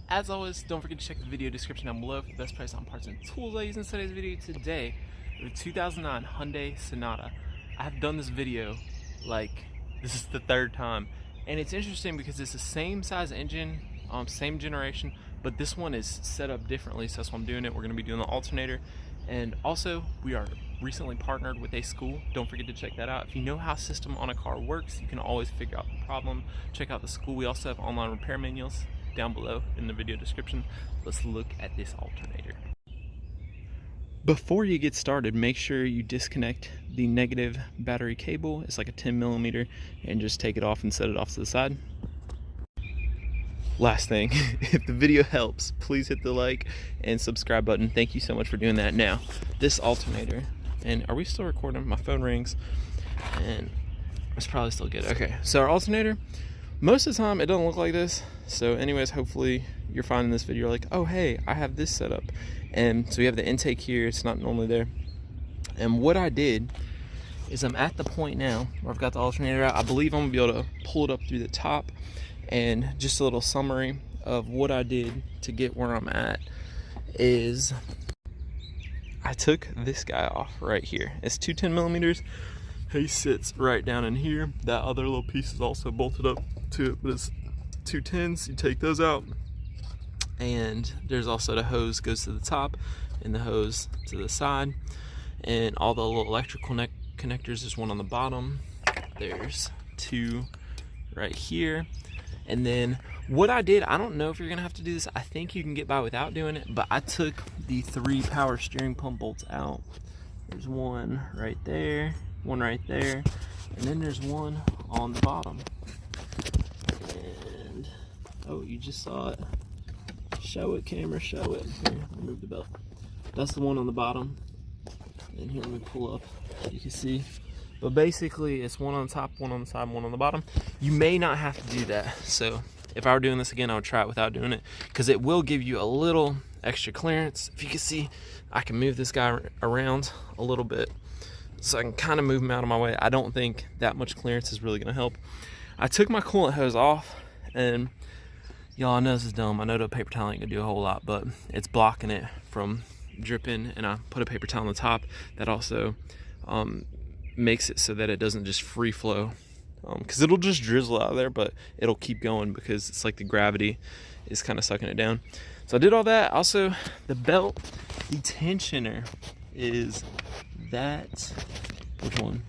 As always, don't forget to check the video description down below for the best price on parts and tools I use in today's video. Today, the 2009 Hyundai Sonata. I have done this video, this is the third time. And it's interesting because it's the same size engine, same generation, but this one is set up differently, so that's why I'm doing it. We're going to be doing the alternator. And also, we are recently partnered with a school. Don't forget to check that out. If you know how a system on a car works, you can always figure out the problem. Check out the school. We also have online repair manuals down below in the video description. Let's look at this alternator. Before you get started, make sure you disconnect the negative battery cable. It's like a 10mm, and just take it off and set it off to the side. Last thing, if the video helps, please hit the like and subscribe button. Thank you so much for doing that. Now, this alternator, and are we still recording? My phone rings, and it's probably still good. Okay, so our alternator, most of the time it doesn't look like this. So anyways, hopefully you're finding this video like, oh hey, I have this set up. And so we have the intake here, it's not normally there. And what I did is I'm at the point now where I've got the alternator out. I believe I'm gonna be able to pull it up through the top. And just a little summary of what I did to get where I'm at is I took this guy off right here. It's two 10mm. He sits right down in here. That other little piece is also bolted up to it, but it's two 10s. You take those out, and there's also the hose goes to the top and the hose to the side, and all the little electrical connectors. There's one on the bottom, there's two right here. And then what I did, I don't know if you're gonna have to do this. I think you can get by without doing it, but I took the 3 power steering pump bolts out. There's one right there, one right there, and then there's one on the bottom. And, oh, you just saw it. Show it, camera, show it. Here, remove the belt. That's the one on the bottom. And here, let me pull up so you can see. But basically, it's one on the top, one on the side, one on the bottom. You may not have to do that. So if I were doing this again, I would try it without doing it, because it will give you a little extra clearance. If you can see, I can move this guy around a little bit, so I can kind of move him out of my way. I don't think that much clearance is really gonna help. I took my coolant hose off, and y'all, I know this is dumb. I know the paper towel ain't gonna do a whole lot, but it's blocking it from dripping, and I put a paper towel on the top that also makes it so that it doesn't just free flow, because it'll just drizzle out of there, but it'll keep going because it's like the gravity is kind of sucking it down. So I did all that. Also, the belt, the tensioner is that, which one?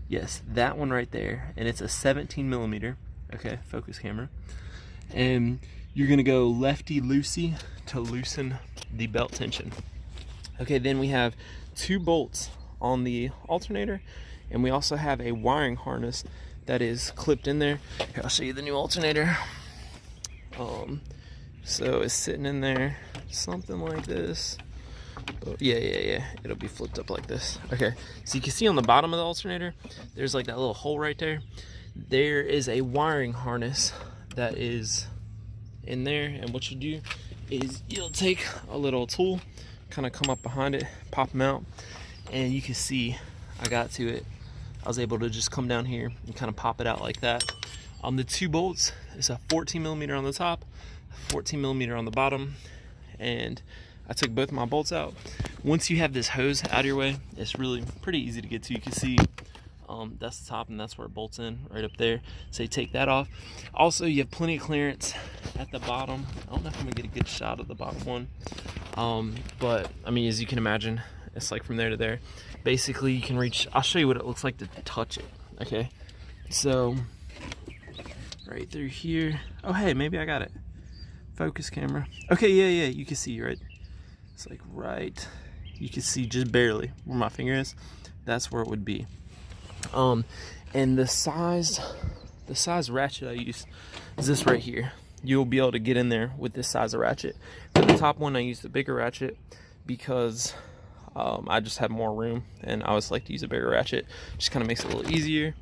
Yes, that one right there, and it's a 17mm. Okay, focus camera. And you're gonna go lefty loosey to loosen the belt tension. Okay, then we have 2 bolts on the alternator, and we also have a wiring harness that is clipped in there. Here, I'll show you the new alternator. So it's sitting in there, something like this. But yeah, it'll be flipped up like this. Okay, so you can see on the bottom of the alternator, there's like that little hole right there. There is a wiring harness that is in there, and what you do is you'll take a little tool, kind of come up behind it, pop them out, and you can see I got to it. I was able to just come down here and kind of pop it out like that. The 2 bolts, it's a 14mm on the top, 14mm on the bottom, and I took both my bolts out. Once you have this hose out of your way, it's really pretty easy to get to. You can see that's the top, and that's where it bolts in, right up there. So you take that off. Also, you have plenty of clearance at the bottom. I don't know if I'm gonna get a good shot of the bottom one, but I mean, as you can imagine, it's like from there to there. Basically, you can reach, I'll show you what it looks like to touch it. Okay, so right through here. Oh hey, maybe I got it. Focus camera. Okay, yeah, you can see, right? It's like right, you can see just barely where my finger is. That's where it would be. And the size ratchet I use is this right here. You'll be able to get in there with this size of ratchet. For the top one, I used the bigger ratchet because I just had more room, and I always like to use a bigger ratchet. Just kind of makes it a little easier.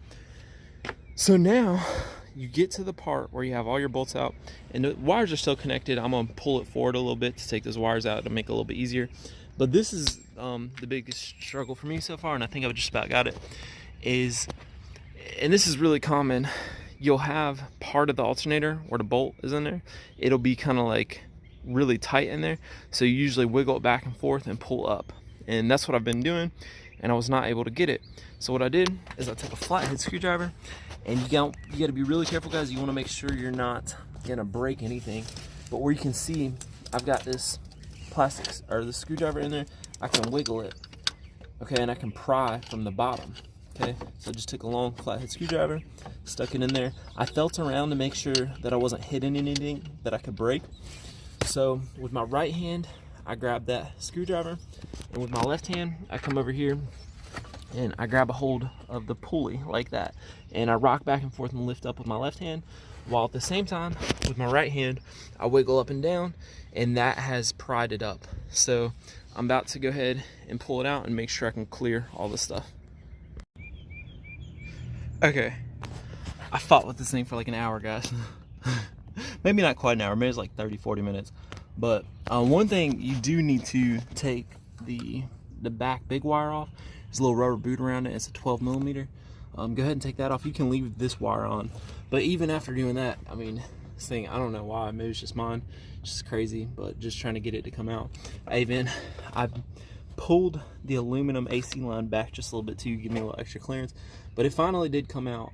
So now you get to the part where you have all your bolts out, and the wires are still connected. I'm gonna pull it forward a little bit to take those wires out to make it a little bit easier. But this is the biggest struggle for me so far, and I think I've just about got it, is, and this is really common, you'll have part of the alternator where the bolt is in there. It'll be kind of like really tight in there, so you usually wiggle it back and forth and pull up, and that's what I've been doing, and I was not able to get it. So what I did is I took a flathead screwdriver, and you got to be really careful, guys. You want to make sure you're not gonna break anything. But where you can see, I've got this plastic or the screwdriver in there. I can wiggle it, okay, and I can pry from the bottom. Okay, so I just took a long flathead screwdriver, stuck it in there. I felt around to make sure that I wasn't hitting anything that I could break. So with my right hand, I grab that screwdriver, and with my left hand, I come over here and I grab a hold of the pulley like that, and I rock back and forth and lift up with my left hand, while at the same time with my right hand I wiggle up and down, and that has pried it up. So I'm about to go ahead and pull it out and make sure I can clear all the stuff. Okay, I fought with this thing for like an hour, guys. Maybe not quite an hour, maybe it's like 30-40 minutes. But one thing you do need to take the back big wire off. There's a little rubber boot around it. It's a 12mm. Go ahead and take that off. You can leave this wire on, but even after doing that, I mean, this thing, I don't know why, maybe it's just mine, just crazy, but just trying to get it to come out. I pulled the aluminum AC line back just a little bit to give me a little extra clearance, but it finally did come out.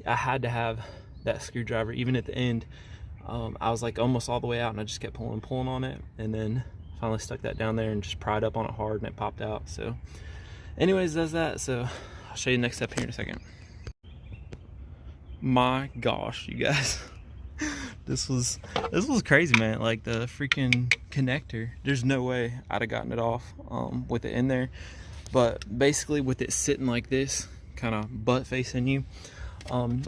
I had to have that screwdriver even at the end. I was like almost all the way out, and I just kept pulling on it, and then finally stuck that down there and just pried up on it hard, and it popped out. So anyways, that's that. So I'll show you the next step here in a second. My gosh, you guys. This was crazy, man. Like the freaking connector, there's no way I'd have gotten it off with it in there. But basically with it sitting like this, kind of butt facing you,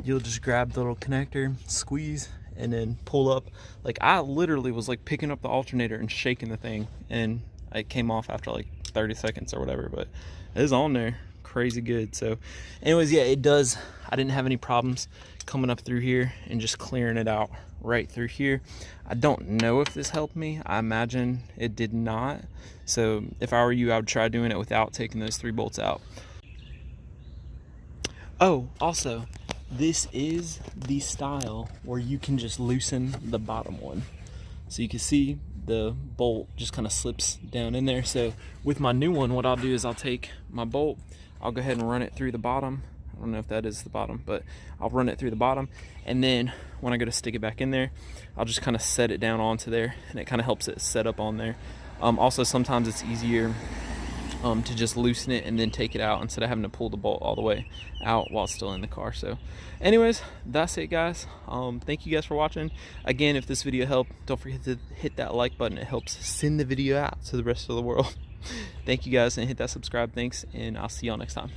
you'll just grab the little connector, squeeze, and then pull up. Like I literally was like picking up the alternator and shaking the thing, and it came off after like 30 seconds or whatever, but it was on there crazy good. So anyways, yeah, it does. I didn't have any problems coming up through here and just clearing it out right through here. I don't know if this helped me. I imagine it did not. So if I were you, I would try doing it without taking those 3 bolts out. Oh, also, this is the style where you can just loosen the bottom one. So you can see the bolt just kind of slips down in there. So with my new one, what I'll do is I'll take my bolt, I'll go ahead and run it through the bottom. I don't know if that is the bottom, but I'll run it through the bottom, and then when I go to stick it back in there, I'll just kind of set it down onto there, and it kind of helps it set up on there. Also, sometimes it's easier to just loosen it and then take it out instead of having to pull the bolt all the way out while it's still in the car. So anyways, that's it, guys. Thank you guys for watching. Again, if this video helped, don't forget to hit that like button. It helps send the video out to the rest of the world. Thank you guys, and hit that subscribe. Thanks, and I'll see y'all next time.